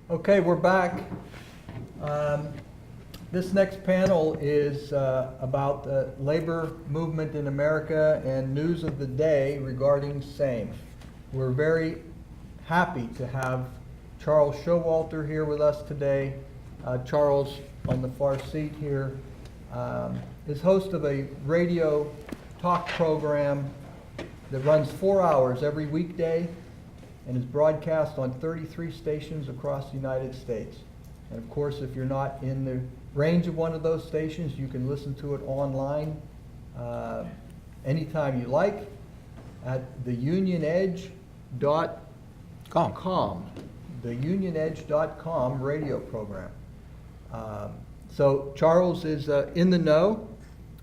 Okay, we're back. This next panel is about the labor movement in America and news of the day regarding same. We're very happy to have Charles Showalter here with us today. Charles, on the far seat here, is host of a radio talk program that runs 4 hours every weekday and is broadcast on 33 stations across the United States. And of course, if you're not in the range of one of those stations, you can listen to it online anytime you like at theunionedge.com, theunionedge.com radio program. So Charles is in the know,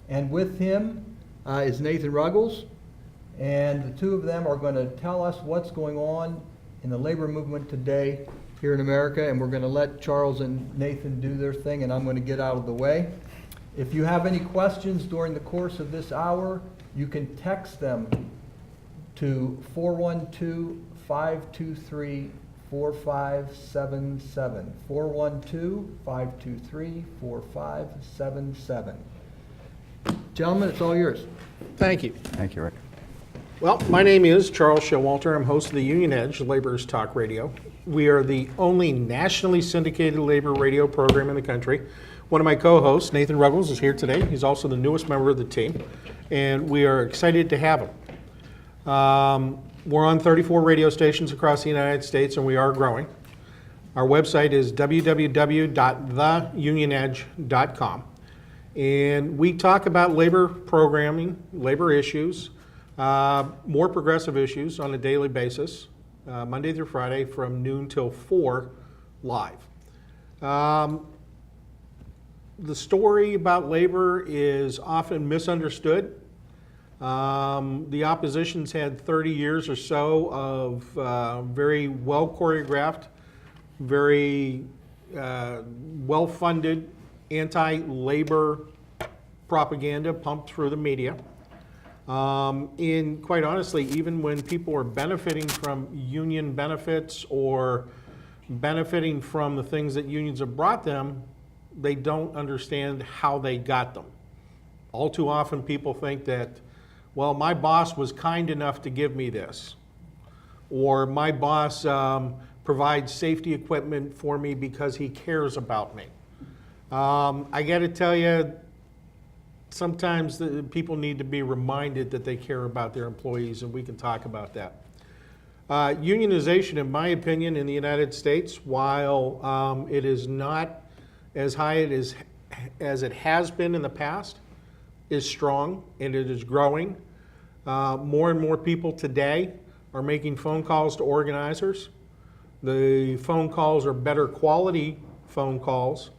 and with him is Nathan Ruggles, and the two of them are going to tell us what's going on in the labor movement today here in America, and we're going to let Charles and Nathan do their thing, and I'm going to get out of the way. If you have any questions during the course of this hour, you can text them to 412-523-4577, 412-523-4577. Gentlemen, it's all yours. Thank you. Thank you, Rick. Well, my name is Charles Showalter. I'm host of the Union Edge, Labor's Talk Radio. We are the only nationally syndicated labor radio program in the country. One of my co-hosts, Nathan Ruggles, is here today. He's also the newest member of the team, and we are excited to have him. We're on 34 radio stations across the United States, and we are growing. Our website is www.theunionedge.com, and we talk about labor programming, labor issues, more progressive issues on a daily basis, Monday through Friday from noon till 4 live. The story about labor is often misunderstood. The opposition's had 30 years or so of very well choreographed, very well-funded anti-labor propaganda pumped through the media. And quite honestly, even when people are benefiting from union benefits or benefiting from the things that unions have brought them, they don't understand how they got them. All too often people think that, well, my boss was kind enough to give me this, or my boss provides safety equipment for me because he cares about me. I got to tell you, sometimes people need to be reminded that they care about their employees, and we can talk about that. Unionization, in my opinion, in the United States, while it is not as high as it has been in the past, is strong, and it is growing. More and more people today are making phone calls to organizers. The phone calls are better quality phone calls.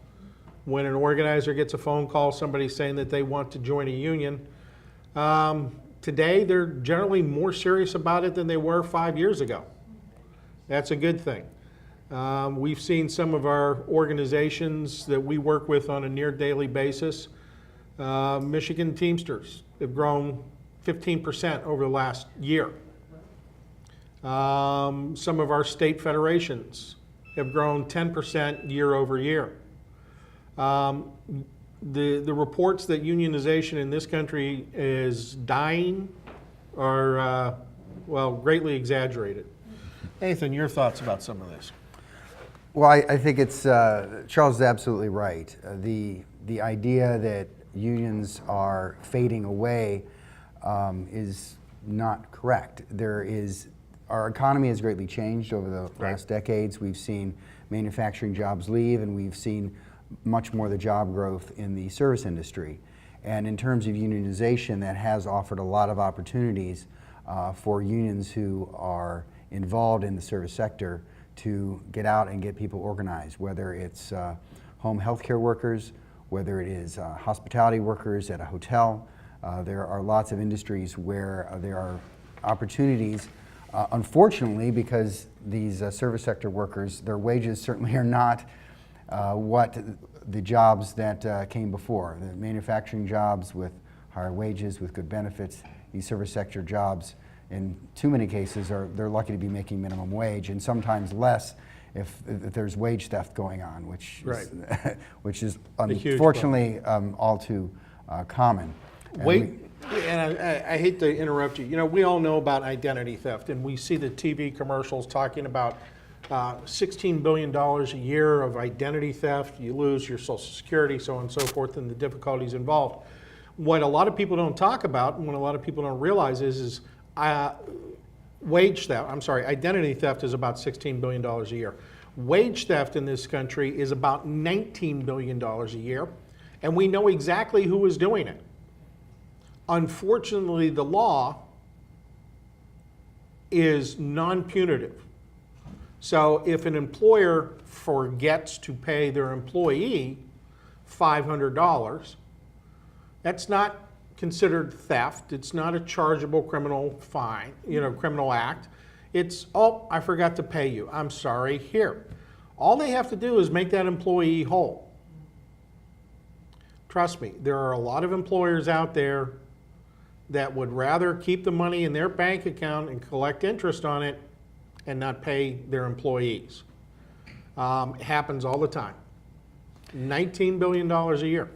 When an organizer gets a phone call, somebody saying that they want to join a union, today they're generally more serious about it than they were 5 years ago. That's a good thing. We've seen some of our organizations that we work with on a near daily basis. Michigan Teamsters have grown 15% over the last year. Some of our state federations have grown 10% year over year. The reports that unionization in this country is dying are, greatly exaggerated. Nathan, your thoughts about some of this? Well, I think it's, Charles is absolutely right. The idea that unions are fading away is not correct. Our economy has greatly changed over the last decades. We've seen manufacturing jobs leave, and we've seen much more of the job growth in the service industry. And in terms of unionization, that has offered a lot of opportunities for unions who are involved in the service sector to get out and get people organized, whether it's home healthcare workers, whether it is hospitality workers at a hotel. There are lots of industries where there are opportunities. Unfortunately, because these service sector workers, their wages certainly are not what the jobs that came before. The manufacturing jobs with higher wages, with good benefits, these service sector jobs, in too many cases, they're lucky to be making minimum wage, and sometimes less if there's wage theft going on, which Right. is, which is huge unfortunately all too common. And Wait, and I hate to interrupt you. You know, we all know about identity theft, and we see the TV commercials talking about $16 billion a year of identity theft. You lose your Social Security, so on and so forth, and the difficulties involved. What a lot of people don't talk about, and what a lot of people don't realize is wage theft. I'm sorry, identity theft is about $16 billion a year. Wage theft in this country is about $19 billion a year, and we know exactly who is doing it. Unfortunately, the law is non-punitive. So if an employer forgets to pay their employee $500, that's not considered theft. It's not a chargeable criminal fine, criminal act. It's, oh, I forgot to pay you. I'm sorry, here. All they have to do is make that employee whole. Trust me, there are a lot of employers out there that would rather keep the money in their bank account and collect interest on it and not pay their employees. It happens all the time. $19 billion a year.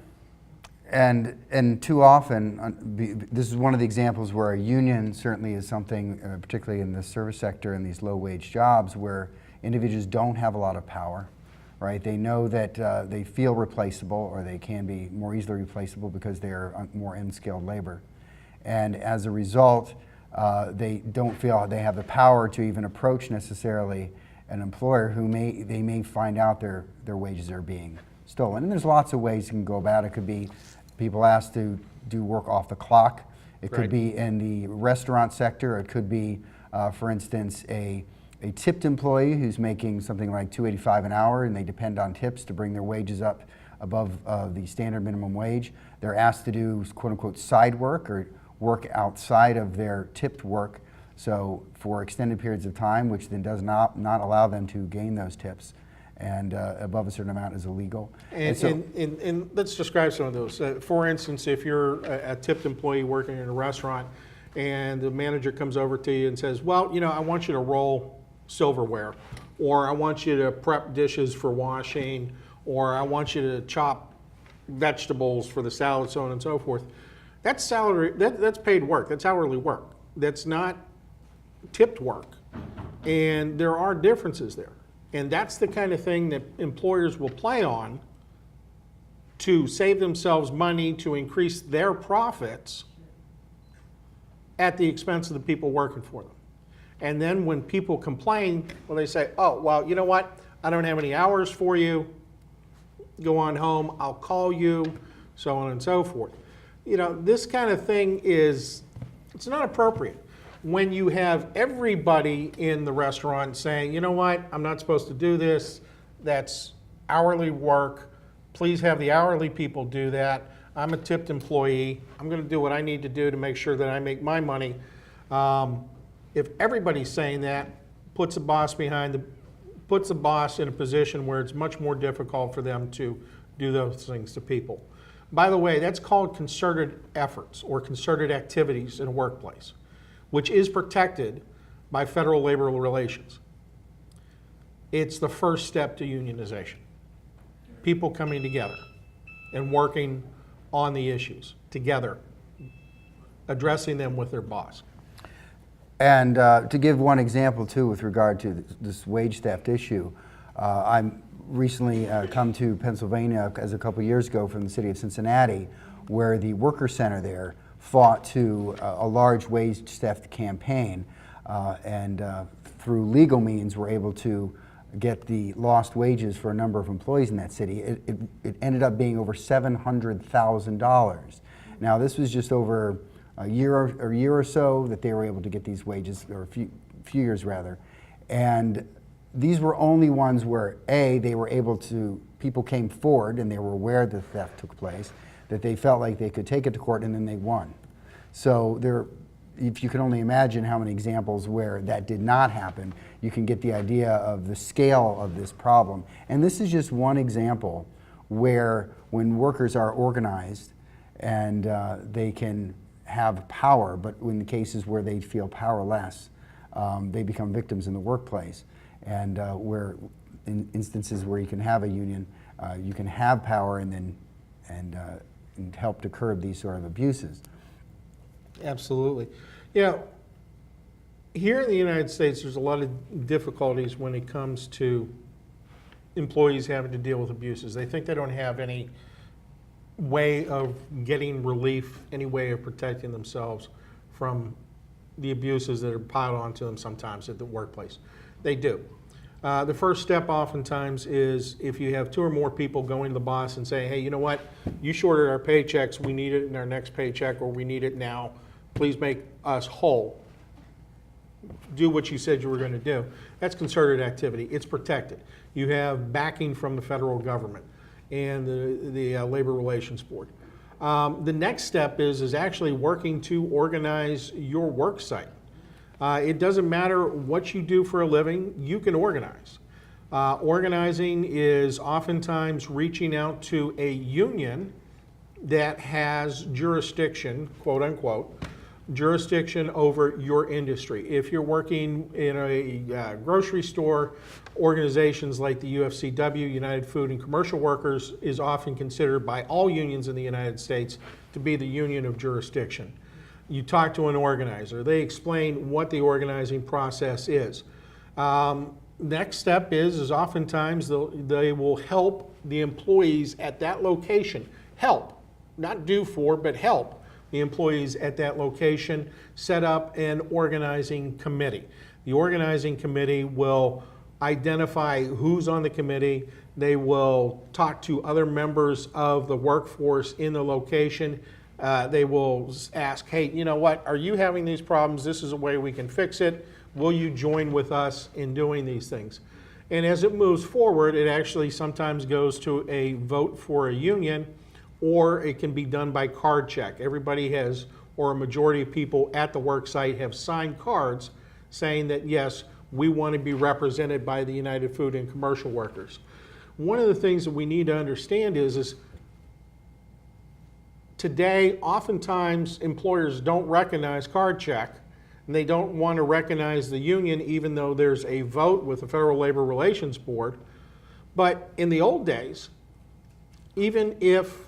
And too often, this is one of the examples where a union certainly is something, particularly in the service sector and these low-wage jobs, where individuals don't have a lot of power, right? They know that they feel replaceable, or they can be more easily replaceable because they're more unskilled labor. And as a result, they don't feel they have the power to even approach necessarily an employer who they may find out their wages are being stolen. And there's lots of ways you can go about it. It could be people asked to do work off the clock. It could Right. be in the restaurant sector. It could be, for instance, a tipped employee who's making something like $2.85 an hour, and they depend on tips to bring their wages up above the standard minimum wage. They're asked to do quote-unquote side work, or work outside of their tipped work, so for extended periods of time, which then does not allow them to gain those tips, and above a certain amount is illegal. And let's describe some of those. For instance, if you're a tipped employee working in a restaurant and the manager comes over to you and says, well, I want you to roll silverware, or I want you to prep dishes for washing, or I want you to chop vegetables for the salad, so on and so forth. That's salary, that's paid work, that's hourly work. That's not tipped work. And there are differences there. And that's the kind of thing that employers will play on to save themselves money, to increase their profits at the expense of the people working for them. And then when people complain, well, they say, oh, well, you know what? I don't have any hours for you. Go on home, I'll call you, so on and so forth. This kind of thing it's not appropriate. When you have everybody in the restaurant saying, you know what, I'm not supposed to do this, that's hourly work, please have the hourly people do that, I'm a tipped employee, I'm going to do what I need to do to make sure that I make my money. If everybody's saying that, puts the boss in a position where it's much more difficult for them to do those things to people. By the way, that's called concerted efforts or concerted activities in a workplace, which is protected by federal labor relations. It's the first step to unionization. People coming together and working on the issues together, addressing them with their boss. And to give one example too with regard to this wage theft issue, I'm recently come to Pennsylvania as a couple years ago from the city of Cincinnati, where the worker center there fought to a large wage theft campaign, and through legal means were able to get the lost wages for a number of employees in that city. It ended up being over $700,000. Now this was just over a year or so that they were able to get these wages, or a few years rather, and these were only ones where they were able to, people came forward and they were aware the theft took place, that they felt like they could take it to court, and then they won. So if you can only imagine how many examples where that did not happen, you can get the idea of the scale of this problem. And this is just one example where when workers are organized and they can have power, but in the cases where they feel powerless, they become victims in the workplace. And where in instances where you can have a union, you can have power and help to curb these sort of abuses. Absolutely. Yeah, here in the United States, there's a lot of difficulties when it comes to employees having to deal with abuses. They think they don't have any way of getting relief, any way of protecting themselves from the abuses that are piled onto them sometimes at the workplace. They do. The first step oftentimes is if you have two or more people going to the boss and saying, hey, you know what, you shorted our paychecks, we need it in our next paycheck, or we need it now, please make us whole. Do what you said you were going to do. That's concerted activity. It's protected. You have backing from the federal government and the Labor Relations Board. The next step is actually working to organize your work site. It doesn't matter what you do for a living, you can organize. Organizing is oftentimes reaching out to a union that has jurisdiction, quote unquote, jurisdiction over your industry. If you're working in a grocery store, organizations like the UFCW, United Food and Commercial Workers, is often considered by all unions in the United States to be the union of jurisdiction. You talk to an organizer, they explain what the organizing process is. Next step is oftentimes they will help the employees at that location, help, not do for, but help the employees at that location set up an organizing committee. The organizing committee will identify who's on the committee. They will talk to other members of the workforce in the location. They will ask, hey, you know what, are you having these problems? This is a way we can fix it. Will you join with us in doing these things? And as it moves forward, it actually sometimes goes to a vote for a union, or it can be done by card check. Everybody has, or a majority of people at the work site have signed cards saying that, yes, we want to be represented by the United Food and Commercial Workers. One of the things that we need to understand is today, oftentimes employers don't recognize card check, and they don't want to recognize the union even though there's a vote with the Federal Labor Relations Board. But in the old days, even if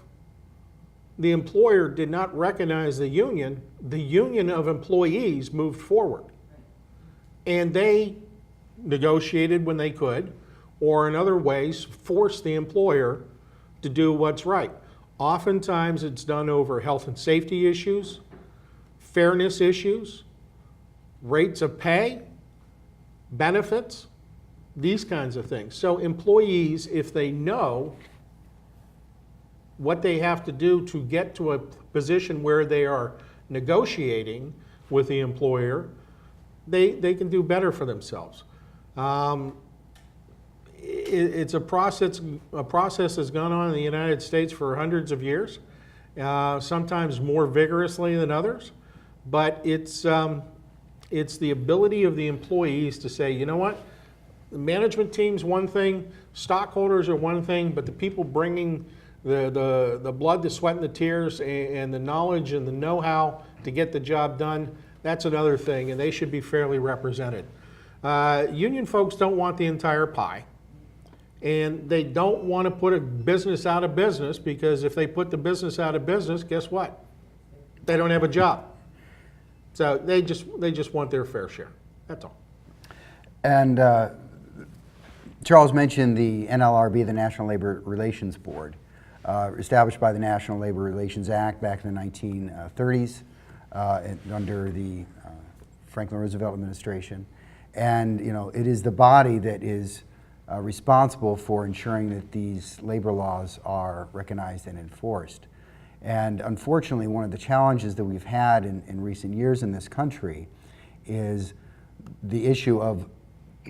the employer did not recognize the union of employees moved forward. And they negotiated when they could, or in other ways, forced the employer to do what's right. Oftentimes it's done over health and safety issues, fairness issues, rates of pay, benefits, these kinds of things. So employees, if they know what they have to do to get to a position where they are negotiating with the employer, they can do better for themselves. It's a process that's gone on in the United States for hundreds of years, sometimes more vigorously than others, but it's the ability of the employees to say, you know what, the management team's one thing, stockholders are one thing, but the people bringing the blood, the sweat, and the tears, and the knowledge and the know-how to get the job done, that's another thing, and they should be fairly represented. Union folks don't want the entire pie, and they don't want to put a business out of business, because if they put the business out of business, guess what? They don't have a job. So they just want their fair share. That's all. And Charles mentioned the NLRB, the National Labor Relations Board, established by the National Labor Relations Act back in the 1930s under the Franklin Roosevelt administration. And it is the body that is responsible for ensuring that these labor laws are recognized and enforced. And unfortunately, one of the challenges that we've had in recent years in this country is the issue of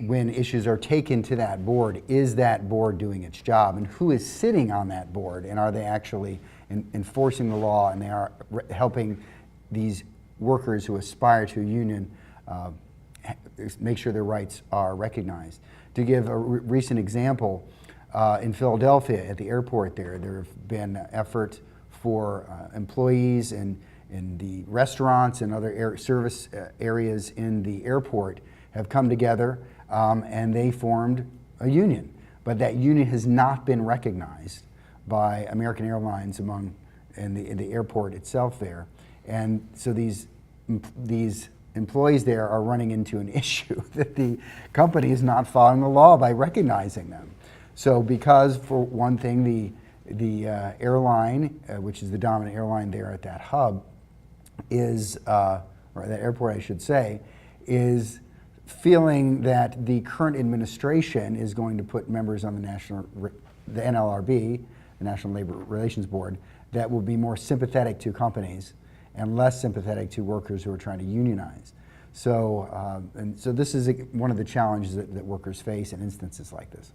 when issues are taken to that board, is that board doing its job? And who is sitting on that board? And are they actually enforcing the law, and they are helping these workers who aspire to a union make sure their rights are recognized? To give a recent example, in Philadelphia at the airport there have been efforts for employees in the restaurants and other service areas in the airport have come together, and they formed a union, but that union has not been recognized by American Airlines in the airport itself there. And so these employees there are running into an issue that the company is not following the law by recognizing them. So because, for one thing, the airline, which is the dominant airline there at that hub, is, or that airport I should say, is feeling that the current administration is going to put members on the NLRB, the National Labor Relations Board, that will be more sympathetic to companies and less sympathetic to workers who are trying to unionize. So, so this is one of the challenges that workers face in instances like this.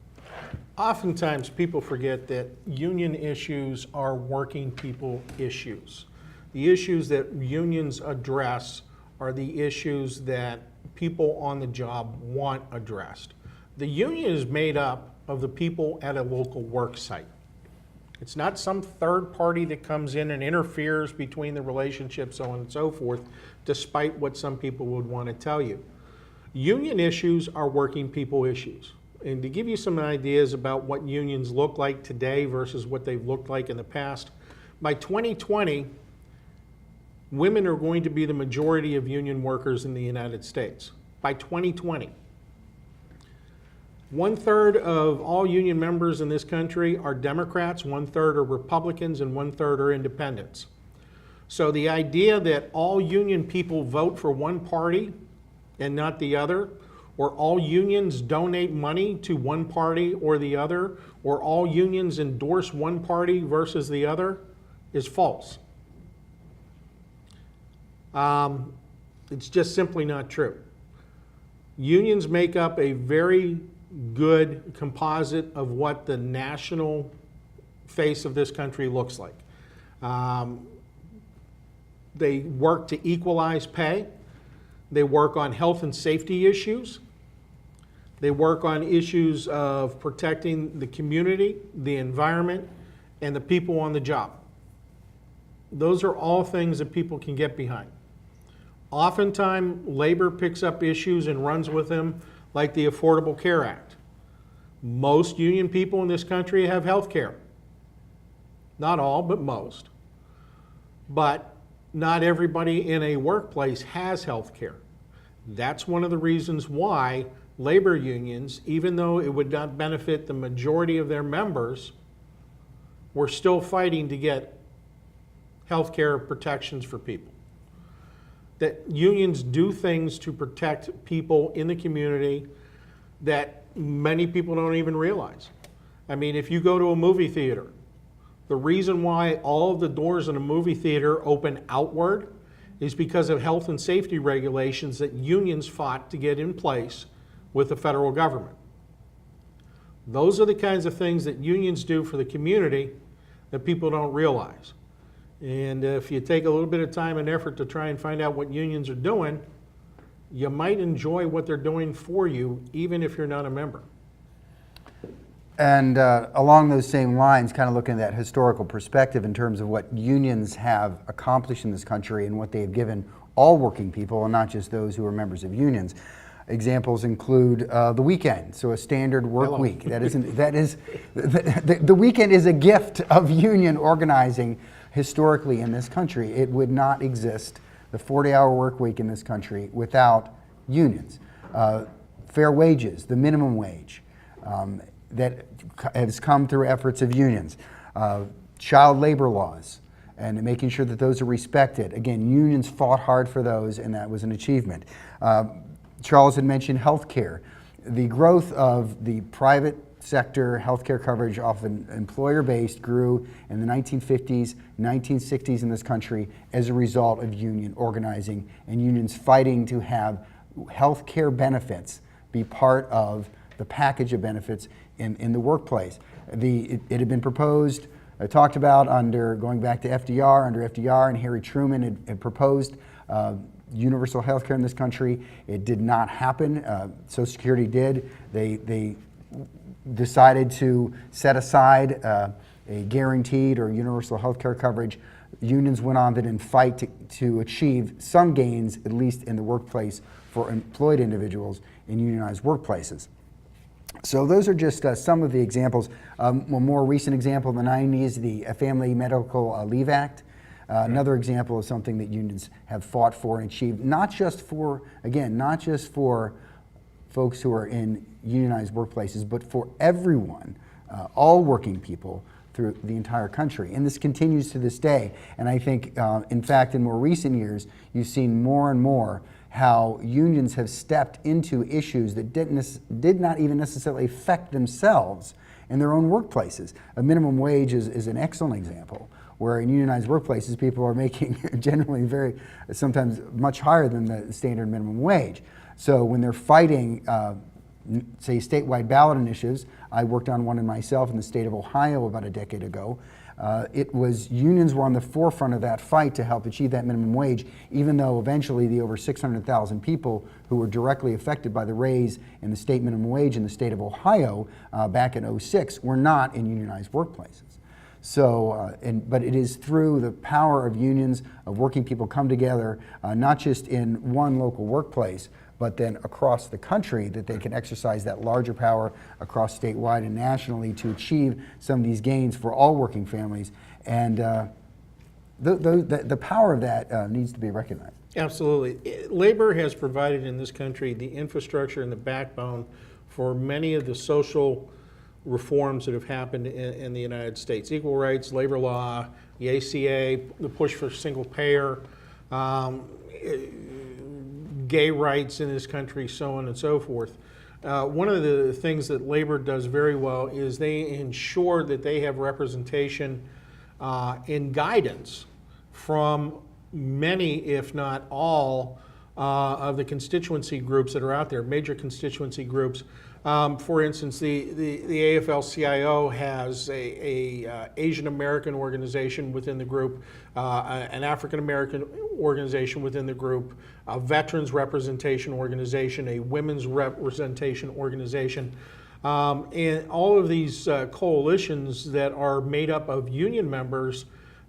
Oftentimes, people forget that union issues are working people issues. The issues that unions address are the issues that people on the job want addressed. The union is made up of the people at a local work site. It's not some third party that comes in and interferes between the relationship, so on and so forth, despite what some people would want to tell you. Union issues are working people issues. And to give you some ideas about what unions look like today versus what they've looked like in the past, by 2020, women are going to be the majority of union workers in the United States. By 2020. 1/3 of all union members in this country are Democrats, 1/3 are Republicans, and 1/3 are independents. So the idea that all union people vote for one party and not the other, or all unions donate money to one party or the other, or all unions endorse one party versus the other, is false. It's just simply not true. Unions make up a very good composite of what the national face of this country looks like. They work to equalize pay. They work on health and safety issues. They work on issues of protecting the community, the environment, and the people on the job. Those are all things that people can get behind. Oftentimes, labor picks up issues and runs with them, like the Affordable Care Act. Most union people in this country have health care. Not all, but most. But not everybody in a workplace has health care. That's one of the reasons why labor unions, even though it would not benefit the majority of their members, were still fighting to get health care protections for people. That unions do things to protect people in the community that many people don't even realize. I mean, if you go to a movie theater, the reason why all of the doors in a movie theater open outward is because of health and safety regulations that unions fought to get in place with the federal government. Those are the kinds of things that unions do for the community that people don't realize. And if you take a little bit of time and effort to try and find out what unions are doing, you might enjoy what they're doing for you, even if you're not a member. And along those same lines, kind of looking at that historical perspective in terms of what unions have accomplished in this country and what they have given all working people, and not just those who are members of unions. Examples include the weekend, so a standard work week. The weekend is a gift of union organizing historically in this country. It would not exist, the 40-hour work week in this country, without unions. Fair wages, the minimum wage, that has come through efforts of unions. Child labor laws, and making sure that those are respected. Again, unions fought hard for those, and that was an achievement. Charles had mentioned healthcare. The growth of the private sector healthcare coverage, often employer-based, grew in the 1950s, 1960s in this country as a result of union organizing and unions fighting to have healthcare benefits be part of the package of benefits in the workplace. It had been proposed, talked about going back to FDR, under FDR, and Harry Truman had proposed universal health care in this country. It did not happen. Social Security did. They decided to set aside a guaranteed or universal health care coverage. Unions went on then and fight to achieve some gains, at least in the workplace, for employed individuals in unionized workplaces. So those are just some of the examples. A more recent example in the 90s, the Family Medical Leave Act. Another example of something that unions have fought for and achieved, not just for, again, not just for folks who are in unionized workplaces, but for everyone, all working people through the entire country. And this continues to this day. And I think, in fact, in more recent years, you've seen more and more how unions have stepped into issues that did not even necessarily affect themselves in their own workplaces. A minimum wage is an excellent example, where in unionized workplaces, people are making generally sometimes much higher than the standard minimum wage. So when they're fighting, say, statewide ballot initiatives, I worked on one in myself in the state of Ohio about a decade ago. Unions were on the forefront of that fight to help achieve that minimum wage, even though eventually the over 600,000 people who were directly affected by the raise in the state minimum wage in the state of Ohio back in '06 were not in unionized workplaces. So, but it is through the power of unions, of working people come together, not just in one local workplace, but then across the country, that they can exercise that larger power across statewide and nationally to achieve some of these gains for all working families. And the power of that needs to be recognized. Absolutely. Labor has provided in this country the infrastructure and the backbone for many of the social reforms that have happened in the United States. Equal rights, labor law, the ACA, the push for single payer, gay rights in this country, so on and so forth. One of the things that labor does very well is they ensure that they have representation and guidance from many, if not all, of the constituency groups that are out there, major constituency groups. For instance, the AFL-CIO has a Asian American organization within the group, an African American organization within the group, a veterans representation organization, a women's representation organization, and all of these coalitions that are made up of union members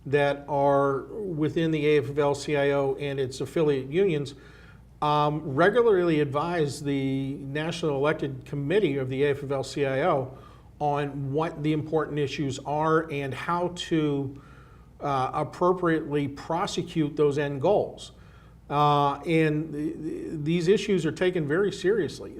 that are within the AFL-CIO and its affiliate unions regularly advise the National Elected Committee of the AFL-CIO on what the important issues are and how to appropriately prosecute those end goals. These issues are taken very seriously.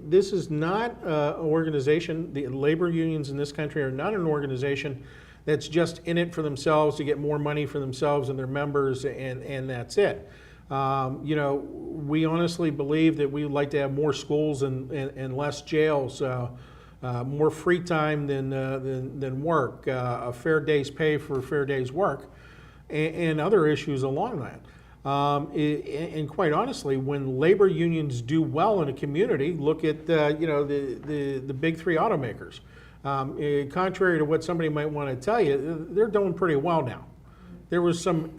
This is not an organization, the labor unions in this country are not an organization that's just in it for themselves to get more money for themselves and their members, and that's it. You know, we honestly believe that we would like to have more schools and less jails, more free time than work, a fair day's pay for a fair day's work, and other issues along that. And quite honestly, when labor unions do well in a community, look at you know, the big three automakers. Contrary to what somebody might want to tell you, they're doing pretty well now. There was some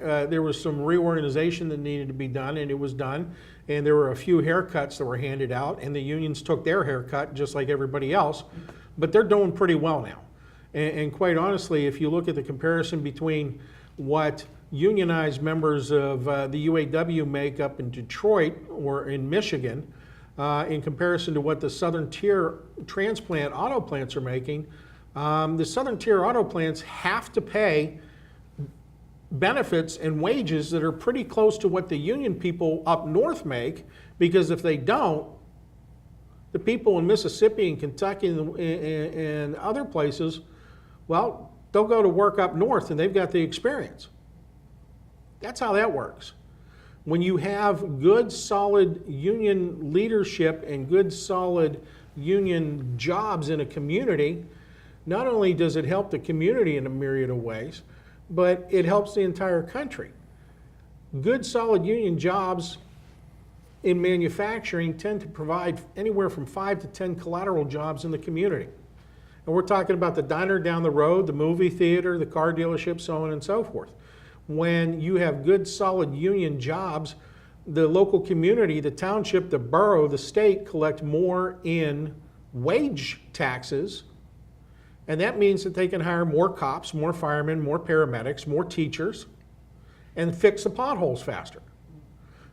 reorganization that needed to be done, and it was done. And there were a few haircuts that were handed out, and the unions took their haircut just like everybody else. But they're doing pretty well now. And quite honestly, if you look at the comparison between what unionized members of the UAW make up in Detroit or in Michigan, in comparison to what the Southern Tier transplant auto plants are making, the Southern Tier auto plants have to pay benefits and wages that are pretty close to what the union people up north make, because if they don't, the people in Mississippi and Kentucky and other places, well, they'll go to work up north and they've got the experience. That's how that works. When you have good, solid union leadership and good, solid union jobs in a community, not only does it help the community in a myriad of ways, but it helps the entire country. Good, solid union jobs in manufacturing tend to provide anywhere from 5 to 10 collateral jobs in the community. And we're talking about the diner down the road, the movie theater, the car dealership, so on and so forth. When you have good, solid union jobs, the local community, the township, the borough, the state collect more in wage taxes. And that means that they can hire more cops, more firemen, more paramedics, more teachers, and fix the potholes faster.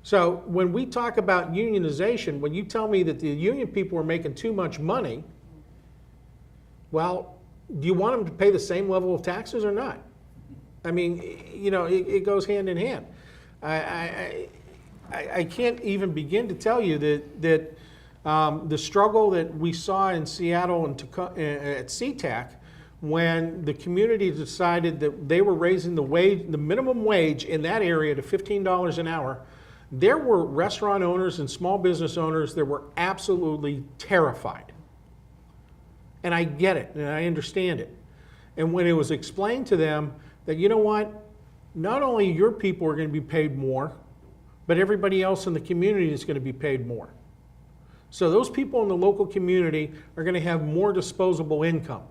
So when we talk about unionization, when you tell me that the union people are making too much money Well, do you want them to pay the same level of taxes or not? I mean, you know, it goes hand in hand. I can't even begin to tell you that the struggle that we saw in Seattle and at SeaTac, when the community decided that they were raising the minimum wage in that area to $15 an hour, there were restaurant owners and small business owners that were absolutely terrified. And I get it, and I understand it. And when it was explained to them that, you know what, not only your people are going to be paid more, but everybody else in the community is going to be paid more. So those people in the local community are going to have more disposable income.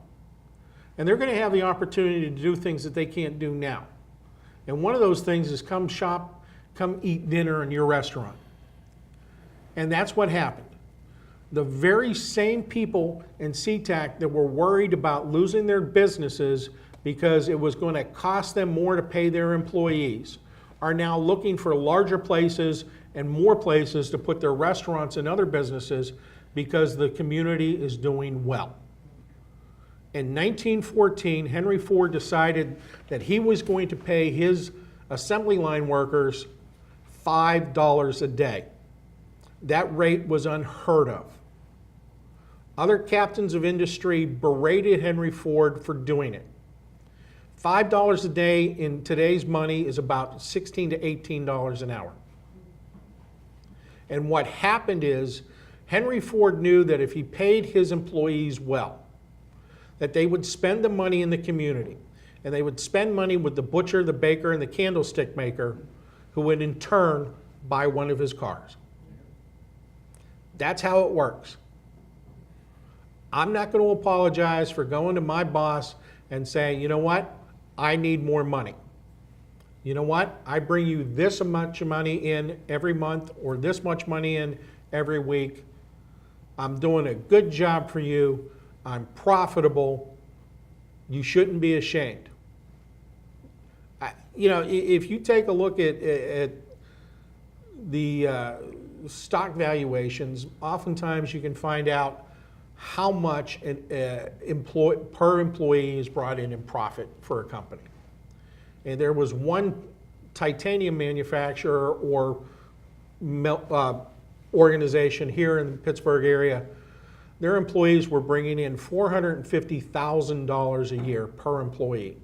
And they're going to have the opportunity to do things that they can't do now. And one of those things is come shop, come eat dinner in your restaurant. And that's what happened. The very same people in SeaTac that were worried about losing their businesses because it was going to cost them more to pay their employees are now looking for larger places and more places to put their restaurants and other businesses because the community is doing well. In 1914, Henry Ford decided that he was going to pay his assembly line workers $5 a day. That rate was unheard of. Other captains of industry berated Henry Ford for doing it. $5 a day in today's money is about $16 to $18 an hour. And what happened is Henry Ford knew that if he paid his employees well, that they would spend the money in the community, and they would spend money with the butcher, the baker, and the candlestick maker, who would in turn buy one of his cars. That's how it works. I'm not going to apologize for going to my boss and saying, you know what, I need more money. You know what, I bring you this much money in every month or this much money in every week. I'm doing a good job for you. I'm profitable. You shouldn't be ashamed. You know, if you take a look at the stock valuations, oftentimes you can find out how much per employee is brought in profit for a company. And there was one titanium manufacturer or organization here in the Pittsburgh area. Their employees were bringing in $450,000 a year per employee.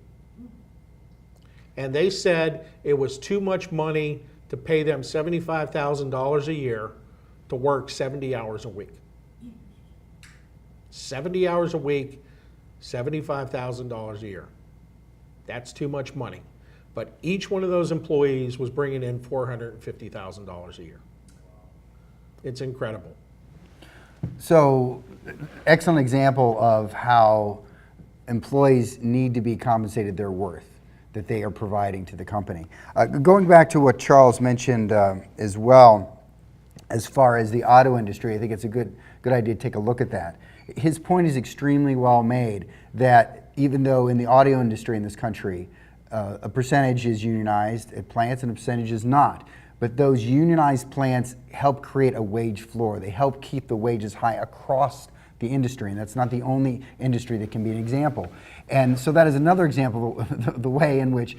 And they said it was too much money to pay them $75,000 a year to work 70 hours a week. 70 hours a week, $75,000 a year. That's too much money. But each one of those employees was bringing in $450,000 a year. It's incredible. So, excellent example of how employees need to be compensated their worth that they are providing to the company. Going back to what Charles mentioned as well, as far as the auto industry, I think it's a good idea to take a look at that. His point is extremely well made that even though in the audio industry in this country, a percentage is unionized at plants and a percentage is not. But those unionized plants help create a wage floor. They help keep the wages high across the industry, and that's not the only industry that can be an example. And so that is another example of the way in which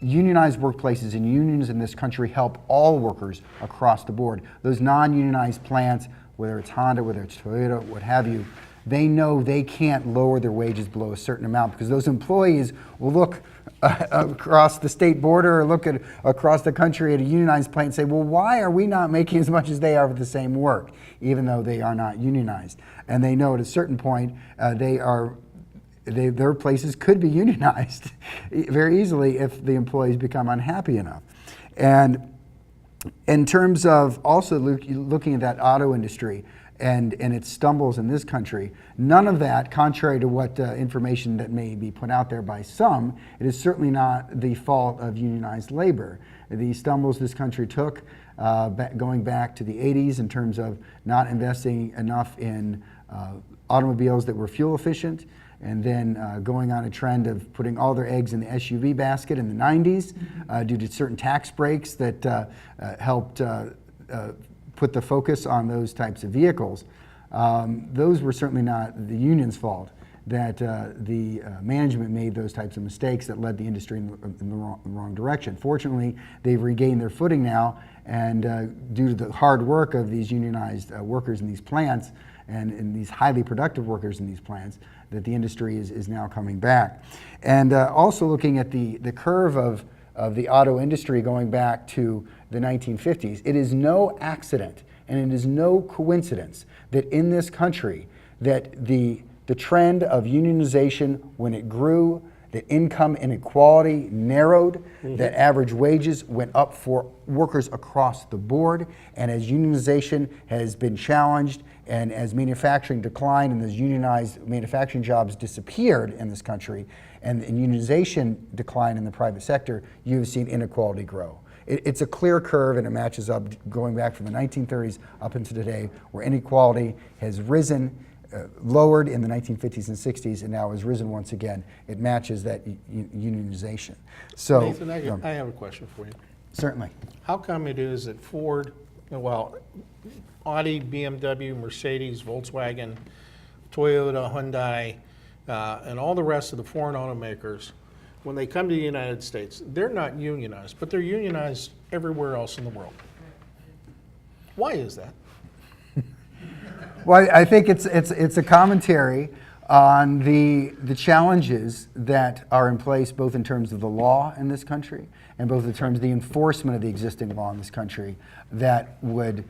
unionized workplaces and unions in this country help all workers across the board. Those non-unionized plants, whether it's Honda, whether it's Toyota, what have you, they know they can't lower their wages below a certain amount because those employees will look across the state border or look across the country at a unionized plant and say, well, why are we not making as much as they are for the same work, even though they are not unionized? And they know at a certain point their places could be unionized very easily if the employees become unhappy enough. And in terms of also looking at that auto industry and its stumbles in this country, none of that, contrary to what information that may be put out there by some, it is certainly not the fault of unionized labor. The stumbles this country took going back to the 80s in terms of not investing enough in automobiles that were fuel efficient, and then going on a trend of putting all their eggs in the SUV basket in the 90s due to certain tax breaks that helped put the focus on those types of vehicles. Those were certainly not the union's fault. that the management made those types of mistakes that led the industry in the wrong direction. Fortunately, they've regained their footing now, and due to the hard work of these unionized workers in these plants and in these highly productive workers in these plants, that the industry is now coming back. And also looking at the curve of the auto industry going back to the 1950s, it is no accident and it is no coincidence that in this country that the trend of unionization, when it grew, that income inequality narrowed, that average wages went up for workers across the board, and as unionization has been challenged and as manufacturing declined and as unionized manufacturing jobs disappeared in this country and unionization declined in the private sector, you've seen inequality grow. It's a clear curve, and it matches up going back from the 1930s up into today, where inequality has risen, lowered in the 1950s and 60s, and now has risen once again. It matches that unionization. So, Nathan, I have a question for you. Certainly. How come it is that Ford, well, Audi, BMW, Mercedes, Volkswagen, Toyota, Hyundai, and all the rest of the foreign automakers, when they come to the United States, they're not unionized, but they're unionized everywhere else in the world? Why is that? Well, I think it's a commentary on the challenges that are in place, both in terms of the law in this country and both in terms of the enforcement of the existing law in this country that would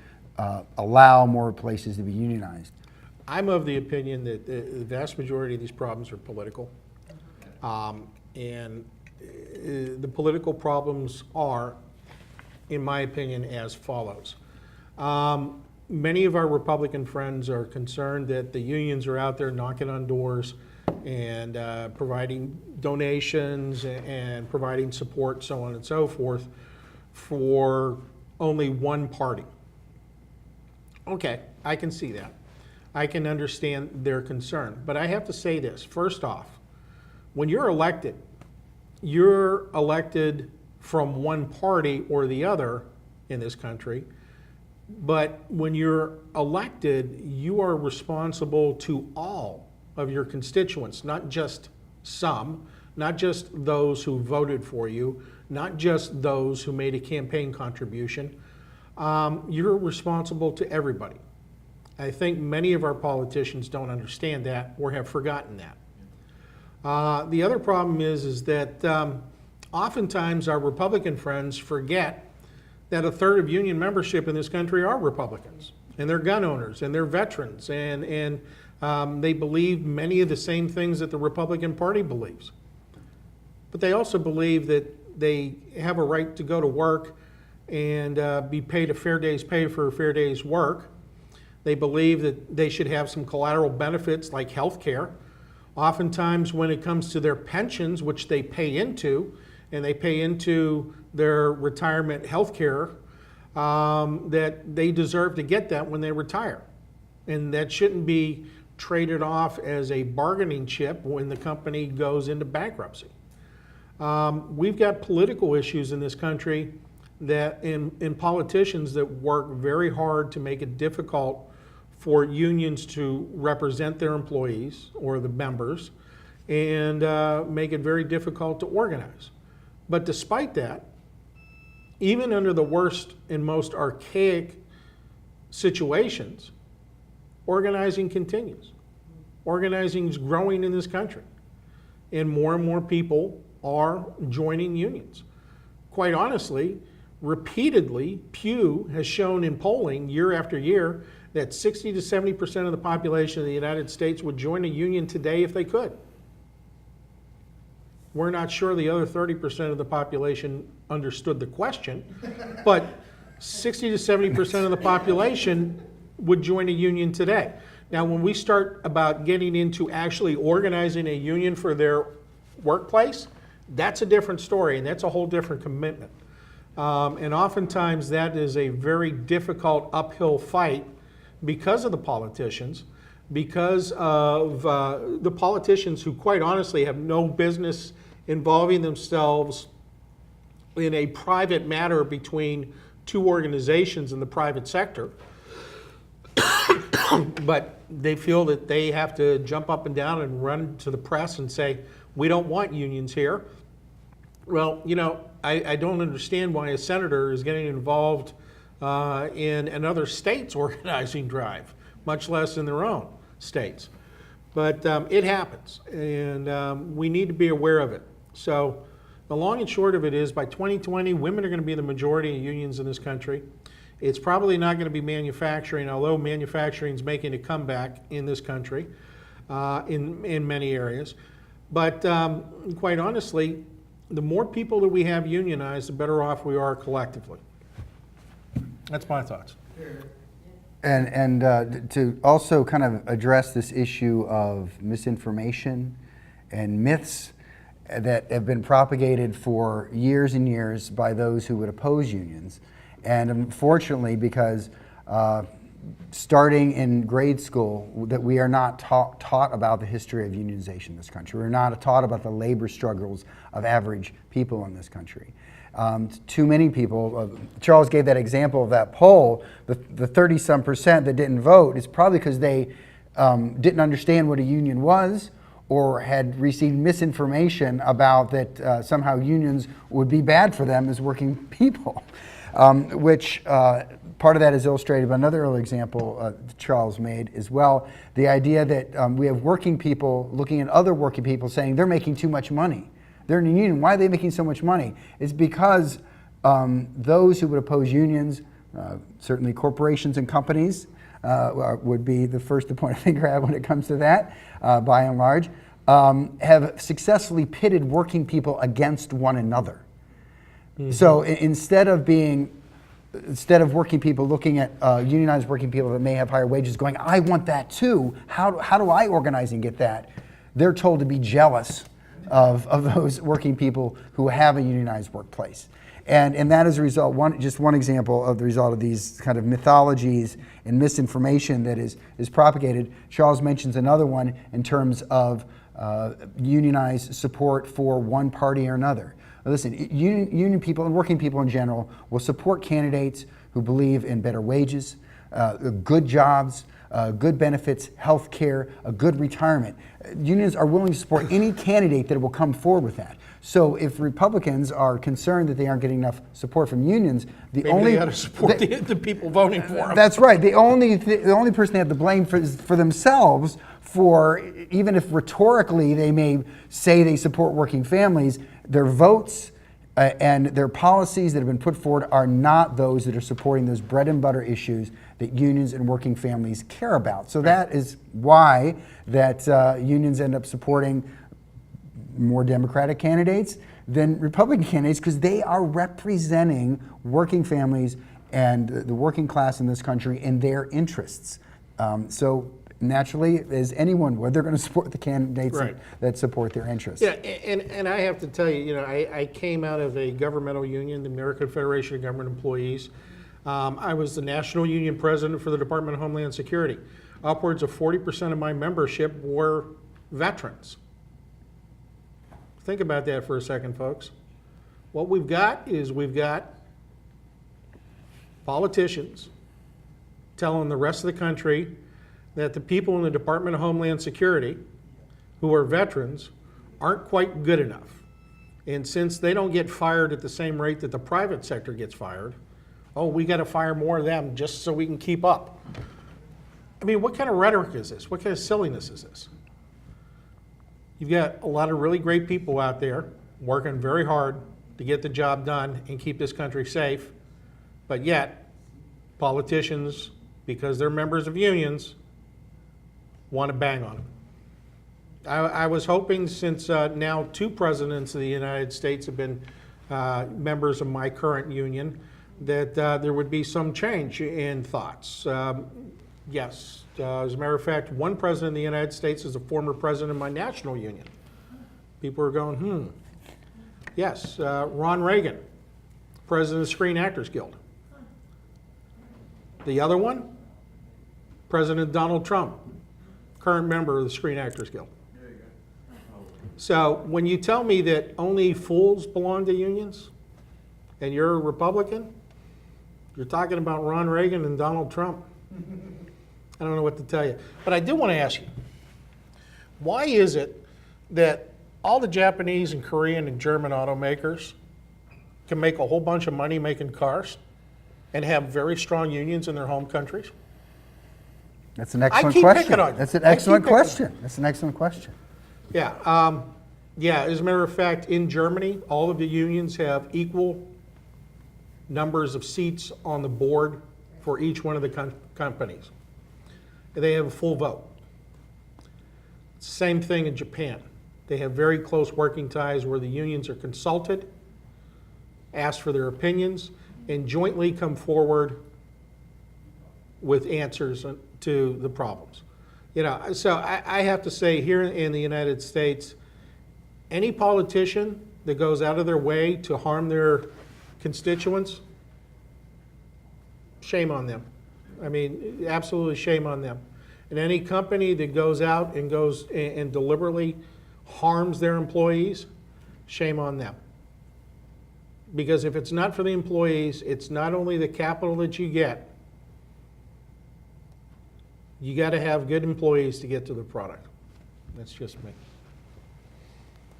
allow more places to be unionized. I'm of the opinion that the vast majority of these problems are political. And the political problems are, in my opinion, as follows. Many of our Republican friends are concerned that the unions are out there knocking on doors and providing donations and providing support, so on and so forth, for only one party. Okay, I can see that. I can understand their concern. But I have to say this. First off, when you're elected from one party or the other in this country. But when you're elected, you are responsible to all of your constituents, not just some, not just those who voted for you, not just those who made a campaign contribution. You're responsible to everybody. I think many of our politicians don't understand that or have forgotten that. The other problem is that oftentimes our Republican friends forget that a third of union membership in this country are Republicans, and they're gun owners, and they're veterans, and they believe many of the same things that the Republican Party believes. But they also believe that they have a right to go to work and be paid a fair day's pay for a fair day's work. They believe that they should have some collateral benefits like health care. Oftentimes when it comes to their pensions, which they pay into, and they pay into their retirement health care, that they deserve to get that when they retire. And that shouldn't be traded off as a bargaining chip when the company goes into bankruptcy. We've got political issues in this country that in politicians that work very hard to make it difficult for unions to represent their employees or the members and make it very difficult to organize. But despite that, even under the worst and most archaic situations, organizing continues. Organizing is growing in this country, and more people are joining unions. Quite honestly, repeatedly, Pew has shown in polling year after year that 60 to 70% of the population of the United States would join a union today if they could. We're not sure the other 30% of the population understood the question, but 60 to 70% of the population would join a union today. Now, when we start about getting into actually organizing a union for their workplace, that's a different story, and that's a whole different commitment. And oftentimes that is a very difficult uphill fight because of the politicians, because of the politicians who quite honestly have no business involving themselves in a private matter between two organizations in the private sector. but they feel that they have to jump up and down and run to the press and say, we don't want unions here. Well, you know, I don't understand why a senator is getting involved in another state's organizing drive, much less in their own states. But it happens, and we need to be aware of it. So the long and short of it is, by 2020, women are going to be the majority of unions in this country. It's probably not going to be manufacturing, although manufacturing is making a comeback in this country in many areas. But quite honestly, the more people that we have unionized, the better off we are collectively. That's my thoughts. And to also kind of address this issue of misinformation and myths that have been propagated for years and years by those who would oppose unions. And unfortunately, because starting in grade school, that we are not taught about the history of unionization in this country. We're not taught about the labor struggles of average people in this country. Too many people, Charles gave that example of that poll, the 30-some% that didn't vote is probably because they didn't understand what a union was, or had received misinformation about that somehow unions would be bad for them as working people. Which part of that is illustrated by another early example Charles made as well. The idea that we have working people looking at other working people saying they're making too much money. They're in a union. Why are they making so much money? It's because those who would oppose unions, certainly corporations and companies, would be the first to point a finger at when it comes to that, by and large, have successfully pitted working people against one another. Mm-hmm. So instead of working people looking at unionized working people that may have higher wages going, I want that too, how do I organize and get that? They're told to be jealous of those working people who have a unionized workplace. And that is a result, just one example of the result of these kind of mythologies and misinformation that is propagated. Charles mentions another one in terms of unionized support for one party or another. Listen, union people and working people in general will support candidates who believe in better wages, good jobs, good benefits, health care, a good retirement. Unions are willing to support any candidate that will come forward with that. So if Republicans are concerned that they aren't getting enough support from unions, they ought to support the people voting for them. That's right. The only person they have to blame for themselves for, even if rhetorically they may say they support working families, their votes and their policies that have been put forward are not those that are supporting those bread and butter issues that unions and working families care about. So that is why that unions end up supporting more Democratic candidates than Republican candidates, because they are representing working families and the working class in this country in their interests. So naturally, as anyone would, they're going to support the candidates that support their interests. Yeah, and I have to tell you, I came out of a governmental union, the American Federation of Government Employees. I was the national union president for the Department of Homeland Security. Upwards of 40% of my membership were veterans. Think about that for a second, folks. What we've got is politicians telling the rest of the country that the people in the Department of Homeland Security who are veterans aren't quite good enough. And since they don't get fired at the same rate that the private sector gets fired, we got to fire more of them just so we can keep up. I mean, what kind of rhetoric is this? What kind of silliness is this? You've got a lot of really great people out there working very hard to get the job done and keep this country safe, but yet politicians, because they're members of unions, want to bang on them. I was hoping, since now 2 presidents of the United States have been members of my current union, that there would be some change in thoughts. Yes, as a matter of fact, 1 president of the United States is a former president of my national union. People are going, Yes, Ron Reagan, president of the Screen Actors Guild. The other one, President Donald Trump, current member of the Screen Actors Guild. So when you tell me that only fools belong to unions and you're a Republican, you're talking about Ron Reagan and Donald Trump. I don't know what to tell you. But I do want to ask you, why is it that all the Japanese and Korean and German automakers can make a whole bunch of money making cars and have very strong unions in their home countries? That's an excellent keep question. picking on you. That's an I keep excellent picking on you. question. That's an excellent question. Yeah, yeah, as a matter of fact, in Germany, all of the unions have equal numbers of seats on the board for each one of the companies. They have a full vote. Same thing in Japan. They have very close working ties where the unions are consulted, ask for their opinions, and jointly come forward with answers to the problems. You know, so I have to say, here in the United States, any politician that goes out of their way to harm their constituents, shame on them. I mean, absolutely shame on them. And any company that goes out and goes and deliberately harms their employees, shame on them. Because if it's not for the employees, it's not only the capital that you get, you got to have good employees to get to the product. That's just me.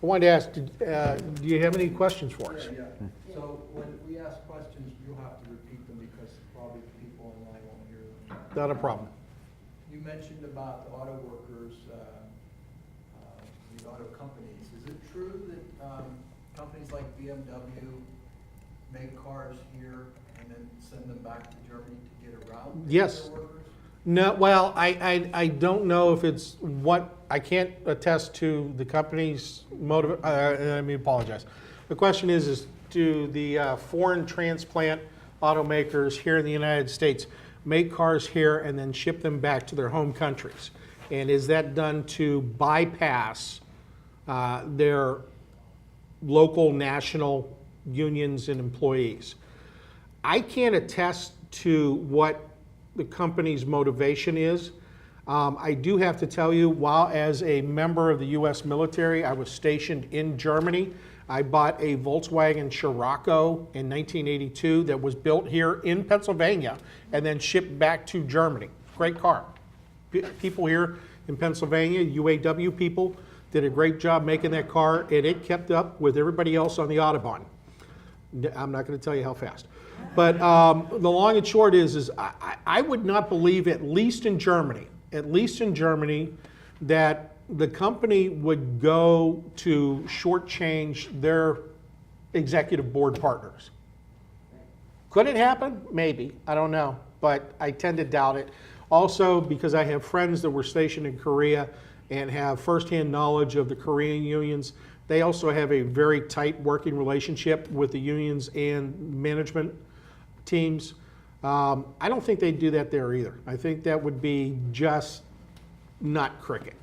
I wanted to ask, do you have any questions for us? Yeah. So when we ask questions, you'll have to repeat them because probably the people online won't hear them. Not a problem. You mentioned about the auto workers, the auto companies. Is it true that companies like BMW make cars here and then send them back to Germany to get around Yes. their workers? No, well, I don't know if it's what, I can't attest to the company's motive, let me apologize. The question is do the foreign transplant automakers here in the United States make cars here and then ship them back to their home countries? And is that done to bypass their local national unions and employees? I can't attest to what the company's motivation is. I do have to tell you, while as a member of the U.S. military, I was stationed in Germany. I bought a Volkswagen Scirocco in 1982 that was built here in Pennsylvania and then shipped back to Germany. Great car. People here in Pennsylvania, UAW people, did a great job making that car, and it kept up with everybody else on the Autobahn. I'm not going to tell you how fast. But the long and short is I would not believe, at least in Germany, that the company would go to shortchange their executive board partners. Could it happen? Maybe. I don't know. But I tend to doubt it. Also, because I have friends that were stationed in Korea and have firsthand knowledge of the Korean unions, they also have a very tight working relationship with the unions and management teams. I don't think they'd do that there either. I think that would be just not cricket.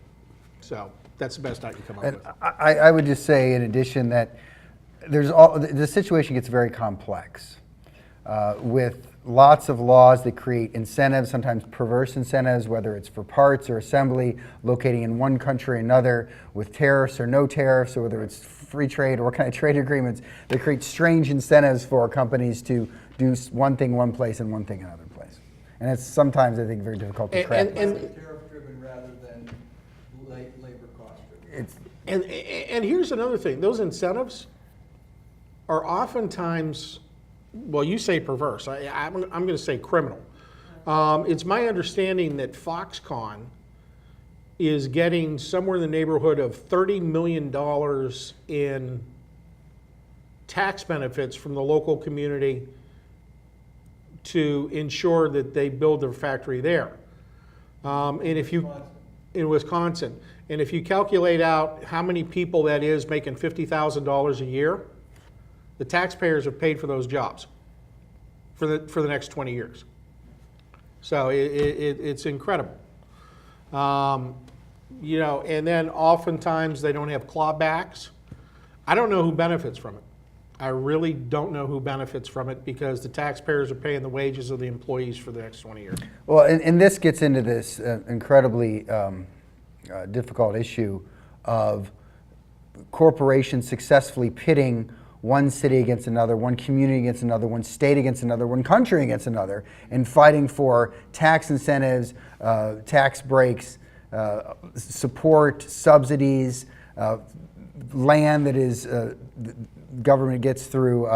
So that's the best I can come up And with. I would just say, in addition, that the situation gets very complex with lots of laws that create incentives, sometimes perverse incentives, whether it's for parts or assembly, locating in one country or another, with tariffs or no tariffs, or whether it's free trade or what kind of trade agreements that create strange incentives for companies to do one thing one place and one thing another place. And it's sometimes, I think, very difficult to track. Tariff-driven rather than labor cost-driven. And here's another thing. Those incentives are oftentimes, well, you say perverse. I'm going to say criminal. It's my understanding that Foxconn is getting somewhere in the neighborhood of $30 million in tax benefits from the local community to ensure that they build their factory there. And if you, in Wisconsin, and if you calculate out how many people that is making $50,000 a year, the taxpayers have paid for those jobs for the next 20 years. So it's incredible. You know, and then oftentimes they don't have clawbacks. I don't know who benefits from it. I really don't know who benefits from it because the taxpayers are paying the wages of the employees for the next 20 years. Well, and this gets into this incredibly difficult issue of corporations successfully pitting one city against another, one community against another, one state against another, one country against another, and fighting for tax incentives, tax breaks, support, subsidies, land that is government gets through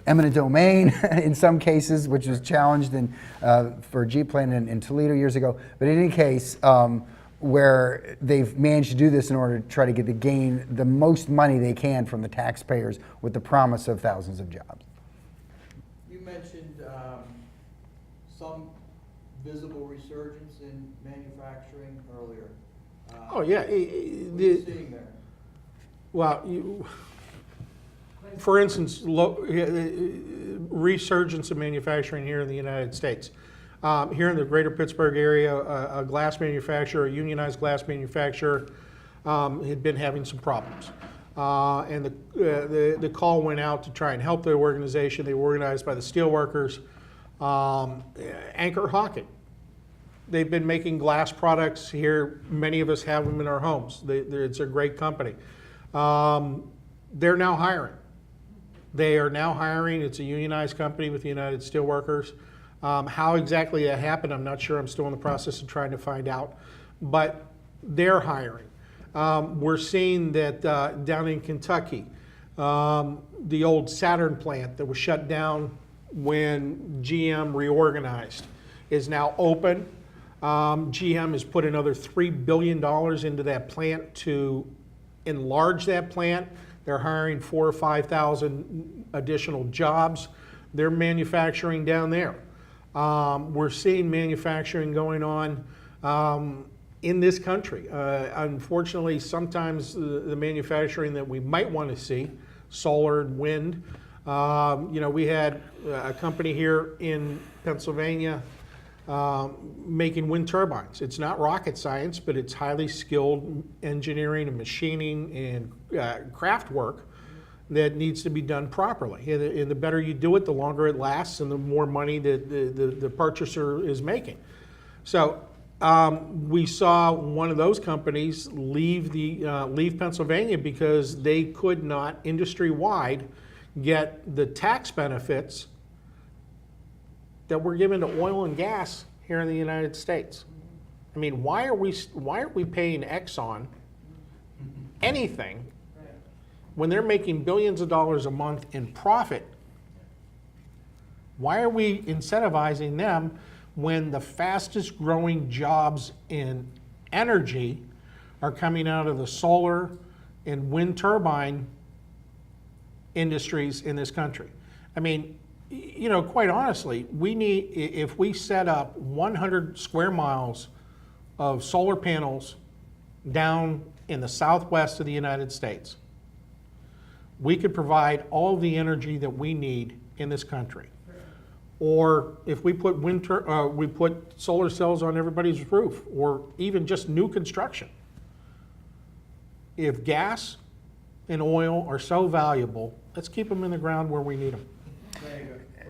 eminent domain in some cases, which was challenged for Jeep Plan in Toledo years ago. But in any case, where they've managed to do this in order to try to get the most money they can from the taxpayers with the promise of thousands of jobs. You mentioned some visible resurgence in manufacturing earlier. Oh, yeah. What are you seeing there? Well, for instance, resurgence of manufacturing here in the United States. Here in the greater Pittsburgh area, a glass manufacturer, a unionized glass manufacturer, had been having some problems. And the call went out to try and help their organization. They were organized by the steelworkers. Anchor Hocking. They've been making glass products here. Many of us have them in our homes. It's a great company. They're now hiring. They are now hiring. It's a unionized company with the United Steelworkers. How exactly that happened, I'm not sure. I'm still in the process of trying to find out. But they're hiring. We're seeing that down in Kentucky, the old Saturn plant that was shut down when GM reorganized is now open. GM has put another $3 billion into that plant to enlarge that plant. They're hiring 4,000 or 5,000 additional jobs. They're manufacturing down there. We're seeing manufacturing going on in this country. Unfortunately, sometimes the manufacturing that we might want to see, solar and wind. We had a company here in Pennsylvania making wind turbines. It's not rocket science, but it's highly skilled engineering and machining and craft work that needs to be done properly. And the better you do it, the longer it lasts and the more money that the purchaser is making. So we saw one of those companies leave Pennsylvania because they could not, industry-wide, get the tax benefits that we're given to oil and gas here in the United States. I mean, why are we paying Exxon anything when they're making billions of dollars a month in profit? Why are we incentivizing them when the fastest growing jobs in energy are coming out of the solar and wind turbine industries in this country? I mean, quite honestly, if we set up 100 square miles of solar panels down in the southwest of the United States, we could provide all the energy that we need in this country. Or if we put solar cells on everybody's roof, or even just new construction. If gas and oil are so valuable, let's keep them in the ground where we need them.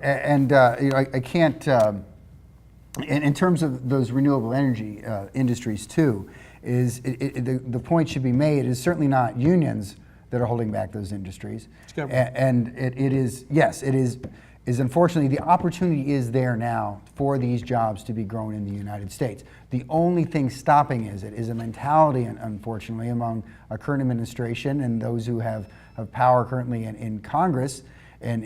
And I can't, in terms of those renewable energy industries too, the point should be made, is certainly not unions that are holding back those industries. And it is unfortunately, the opportunity is there now for these jobs to be grown in the United States. The only thing stopping it is a mentality, unfortunately, among our current administration and those who have power currently in Congress and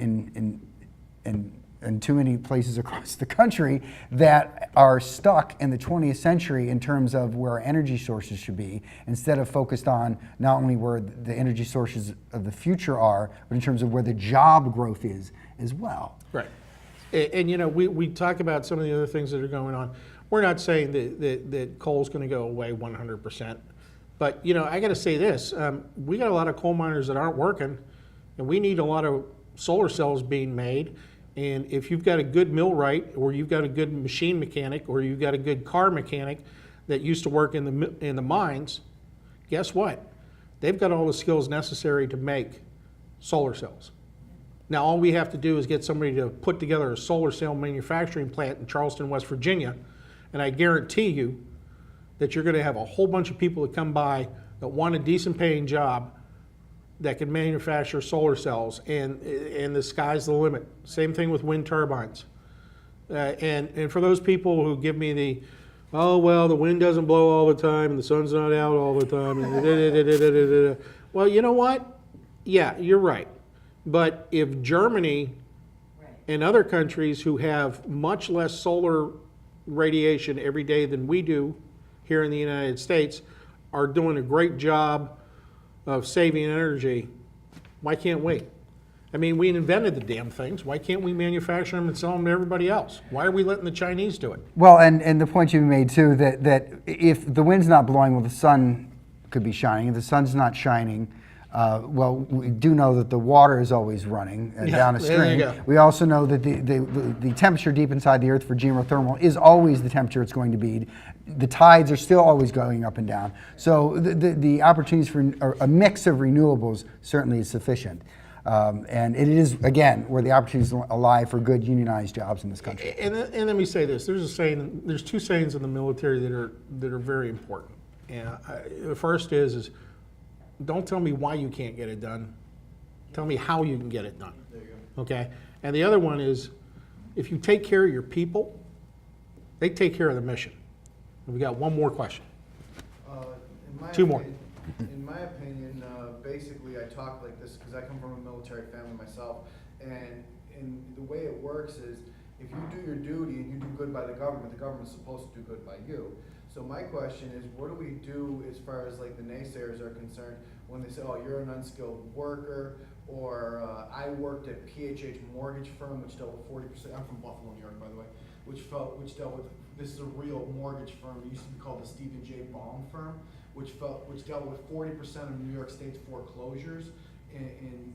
in too many places across the country, that are stuck in the 20th century in terms of where our energy sources should be, instead of focused on not only where the energy sources of the future are, but in terms of where the job growth is as well. Right. And we talk about some of the other things that are going on. We're not saying that coal's going to go away 100%. But, I got to say this. We got a lot of coal miners that aren't working, and we need a lot of solar cells being made. And if you've got a good millwright, or you've got a good machine mechanic, or you've got a good car mechanic that used to work in the mines, guess what? They've got all the skills necessary to make solar cells. Now, all we have to do is get somebody to put together a solar cell manufacturing plant in Charleston, West Virginia, and I guarantee you that you're going to have a whole bunch of people that come by that want a decent paying job that can manufacture solar cells, and the sky's the limit. Same thing with wind turbines. And for those people who give me the, oh, well, the wind doesn't blow all the time and the sun's not out all the time. And well, you know what? Yeah, you're right. But if Germany and other countries who have much less solar radiation every day than we do here in the United States are doing a great job of saving energy, why can't we? I mean, we invented the damn things. Why can't we manufacture them and sell them to everybody else? Why are we letting the Chinese do it? Well, and the point you made too, that if the wind's not blowing, well, the sun could be shining. If the sun's not shining, well, we do know that the water is always running down a there you stream. go. We also know that the temperature deep inside the earth for geothermal is always the temperature it's going to be. The tides are still always going up and down. So the opportunities for a mix of renewables certainly is sufficient. And it is, again, where the opportunities lie for good unionized jobs in this country. And let me say this: there's two sayings in the military that are very important. And the first is don't tell me why you can't get it done. Tell me how you can get it done. There you go. Okay. And the other one is, if you take care of your people, they take care of the mission. And we got one more question. Two more. In my opinion, basically I talk like this because I come from a military family myself, and the way it works is if you do your duty and you do good by the government's supposed to do good by you. So my question is, what do we do as far as like the naysayers are concerned when they say, oh, you're an unskilled worker, or I worked at PHH Mortgage Firm, which dealt with 40%, I'm from Buffalo, New York, by the way, which dealt with, this is a real mortgage firm, it used to be called the Stephen J. Baum Firm, which dealt with 40% of New York State's foreclosures in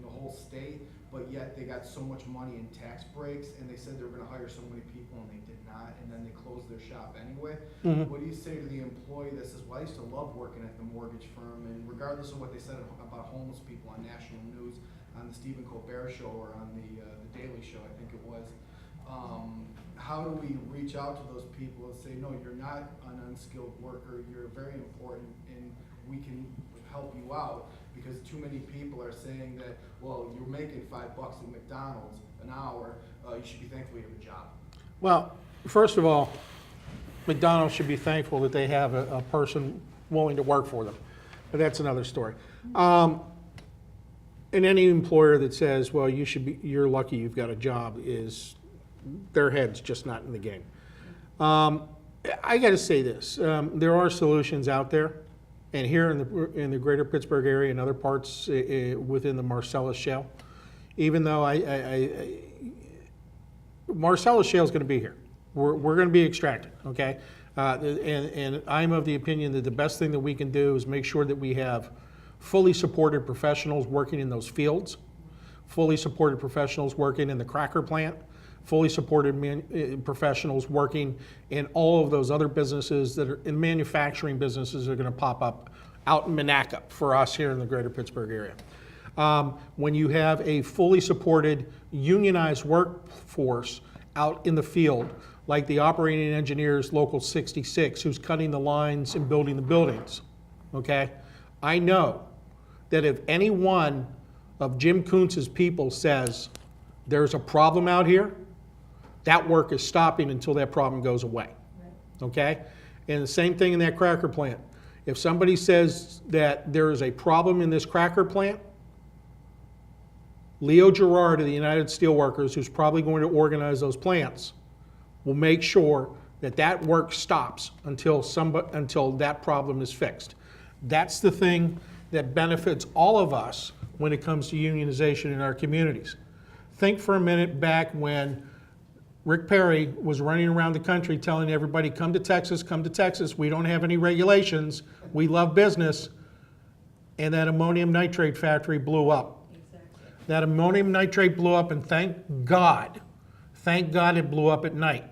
the whole state, but yet they got so much money in tax breaks, and they said they were gonna hire so many people, and they did not, and then they closed their shop anyway. Mhm. What do you say to the employee that says, well, I used to love working at the mortgage firm, and regardless of what they said about homeless people on national news, on the Stephen Colbert Show, or on the Daily Show, I think it was, how do we reach out to those people and say, no, you're not an unskilled worker, you're very important, and we can help you out? Because too many people are saying that, well, you're making $5 at McDonald's an hour, you should be thankful you have a job. Well, first of all, McDonald's should be thankful that they have a person willing to work for them. But that's another story. And any employer that says, well, you're lucky you've got a job, is their head's just not in the game. I got to say this: there are solutions out there, and here in the greater Pittsburgh area and other parts within the Marcellus Shale. Even though Marcellus Shale is going to be here, we're going to be extracted. Okay, and I'm of the opinion that the best thing that we can do is make sure that we have fully supported professionals working in those fields, fully supported professionals working in the cracker plant, fully supported professionals working in all of those other businesses that are in manufacturing businesses that are going to pop up out in Monaca for us here in the greater Pittsburgh area. When you have a fully supported unionized workforce out in the field, like the operating engineers local 66, who's cutting the lines and building the buildings, okay? I know that if any one of Jim Kuntz's people says there's a problem out here, that work is stopping until that problem goes away, okay? And the same thing in that cracker plant. If somebody says that there is a problem in this cracker plant, Leo Gerard of the United Steelworkers, who's probably going to organize those plants, will make sure that that work stops until that problem is fixed. That's the thing that benefits all of us when it comes to unionization in our communities. Think for a minute back when Rick Perry was running around the country telling everybody, come to Texas, we don't have any regulations, we love business, and that ammonium nitrate factory blew up. Exactly. That ammonium nitrate blew up, and thank God it blew up at night,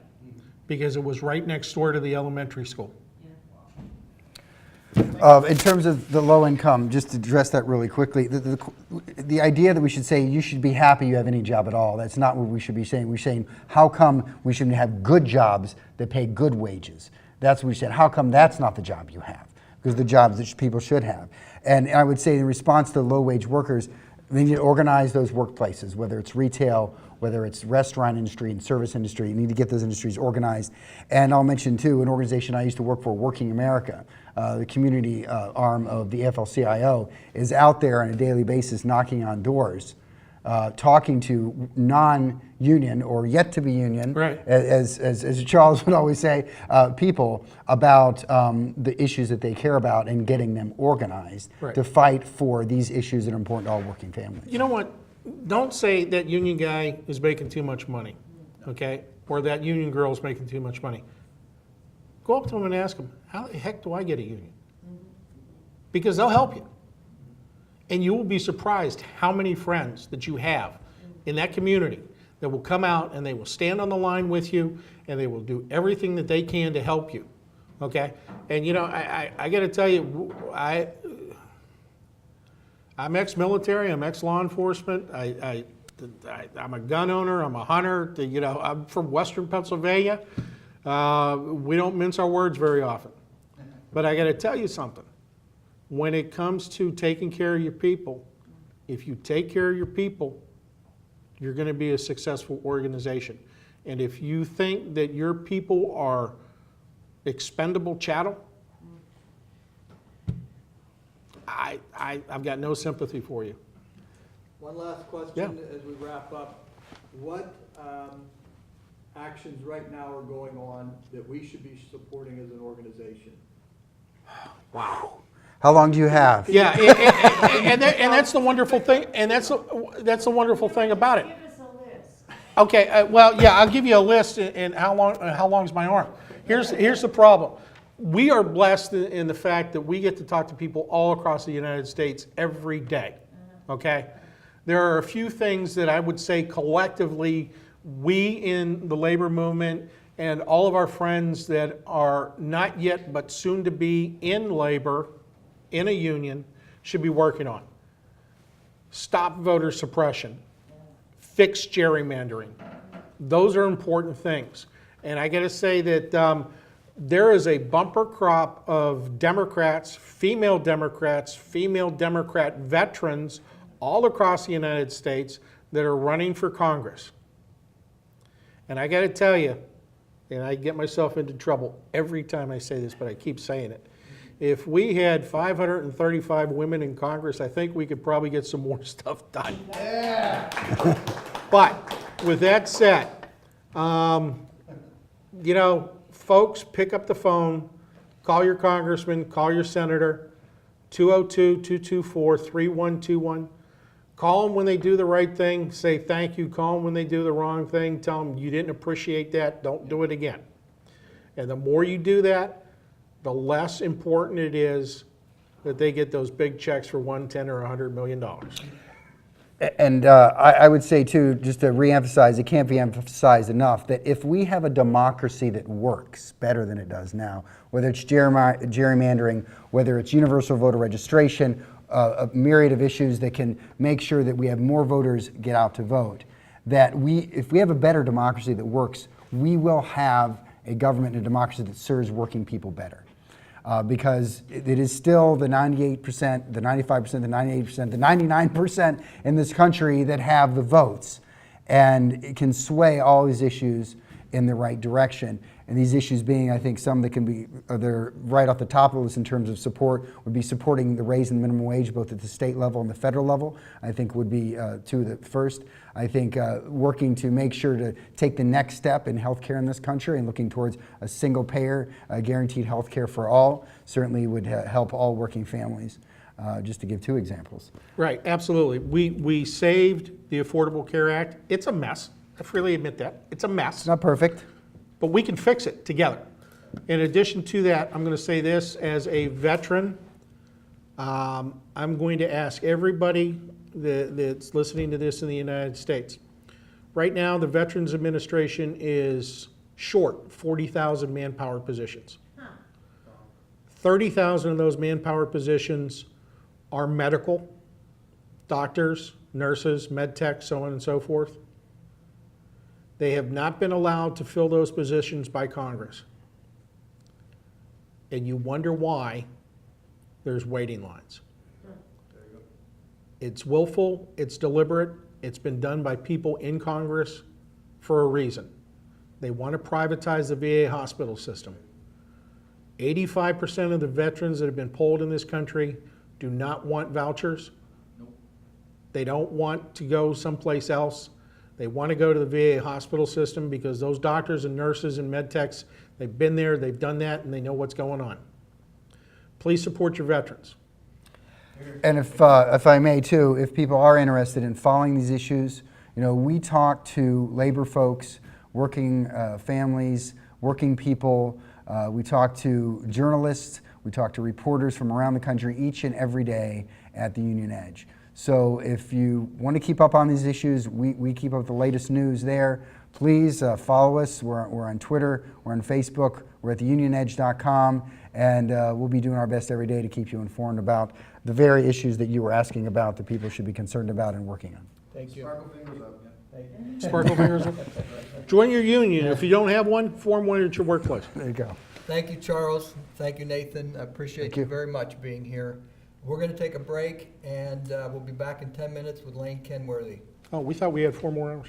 because it was right next door to the elementary school. In terms of the low income, just to address that really quickly, the idea that we should say you should be happy you have any job at all, that's not what we should be saying. We're saying how come we should have good jobs that pay good wages. That's what we said. How come that's not the job you have? because the jobs that people should have. And I would say in response to low-wage workers, they need to organize those workplaces, whether it's retail, whether it's restaurant industry and service industry. You need to get those industries organized. And I'll mention too, an organization I used to work for, Working America, the community arm of the AFL-CIO, is out there on a daily basis knocking on doors, talking to non-union or yet to be union, Right. as Charles would always say, people about the issues that they care about and getting them organized Right. to fight for these issues that are important to all working families. You know what? Don't say that union guy is making too much money, okay? Or that union girl is making too much money. Go up to them and ask them, how the heck do I get a union? Because they'll help you. And you will be surprised how many friends that you have in that community that will come out and they will stand on the line with you and they will do everything that they can to help you, okay? And you know, I got to tell you, I'm ex-military, I'm ex-law enforcement, I'm a gun owner, I'm a hunter, you know, I'm from Western Pennsylvania. We don't mince our words very often. But I got to tell you something. When it comes to taking care of your people, if you take care of your people, you're going to be a successful organization. And if you think that your people are expendable chattel, I've got no sympathy for you. One last question Yeah. as we wrap up. What actions right now are going on that we should be supporting as an organization? Wow. How long do you have? Yeah, and that's the wonderful thing, and that's the wonderful thing about it. Give us a list. Okay, well, yeah, I'll give you a list, and how long's my arm? Here's the problem. We are blessed in the fact that we get to talk to people all across the United States every day, okay? There are a few things that I would say collectively, we in the labor movement and all of our friends that are not yet but soon to be in labor, in a union, should be working on. Stop voter suppression. Fix gerrymandering. Those are important things. And I got to say that there is a bumper crop of Democrats, female Democrat veterans all across the United States that are running for Congress. And I got to tell you, and I get myself into trouble every time I say this, but I keep saying it. If we had 535 women in Congress, I think we could probably get some more stuff done. Yeah. But with that said, you know, folks, pick up the phone, call your congressman, call your senator, 202-224-3121. Call them when they do the right thing, say thank you. Call them when they do the wrong thing, tell them you didn't appreciate that, don't do it again. And the more you do that, the less important it is that they get those big checks for $110 or $100 million. And I would say too, just to reemphasize, it can't be emphasized enough, that if we have a democracy that works better than it does now, whether it's gerrymandering, whether it's universal voter registration, a myriad of issues that can make sure that we have more voters get out to vote, that if we have a better democracy that works, we will have a government and a democracy that serves working people better. Because it is still the 98%, the 95%, the 98%, the 99% in this country that have the votes. And it can sway all these issues in the right direction. And these issues being, I think, some that can be, they're right off the top of the list in terms of support, would be supporting the raise in the minimum wage, both at the state level and the federal level, I think would be two of the first. I think working to make sure to take the next step in healthcare in this country and looking towards a single payer, guaranteed healthcare for all, certainly would help all working families, just to give two examples. Right, absolutely. We saved the Affordable Care Act. It's a mess. I freely admit that. It's a mess. It's not perfect. But we can fix it together. In addition to that, I'm going to say this as a veteran. I'm going to ask everybody that's listening to this in the United States. Right now, the Veterans Administration is short 40,000 manpower positions. 30,000 of those manpower positions are medical, doctors, nurses, med tech, so on and so forth. They have not been allowed to fill those positions by Congress. And you wonder why there's waiting lines. It's willful, it's deliberate, it's been done by people in Congress for a reason. They want to privatize the VA hospital system. 85% of the veterans that have been polled in this country do not want vouchers. They don't want to go someplace else. They want to go to the VA hospital system because those doctors and nurses and med techs, they've been there, they've done that, and they know what's going on. Please support your veterans. And if I may too, if people are interested in following these issues, you know, we talk to labor folks, working families, working people. We talk to journalists. We talk to reporters from around the country each and every day at the Union Edge. So if you want to keep up on these issues, we keep up with the latest news there. Please follow us. We're on Twitter, we're on Facebook, we're at theunionedge.com, and we'll be doing our best every day to keep you informed about the very issues that you were asking about that people should be concerned about and working on. Thank you. Sparkle fingers up. Thank you. Sparkle fingers. Join your union. If you don't have one, form one at your workplace. There you go. Thank you, Charles. Thank you, Nathan. I appreciate Thank you you. very much being here. We're going to take a break, and we'll be back in 10 minutes with Lane Kenworthy. Oh, we thought we had 4 more hours.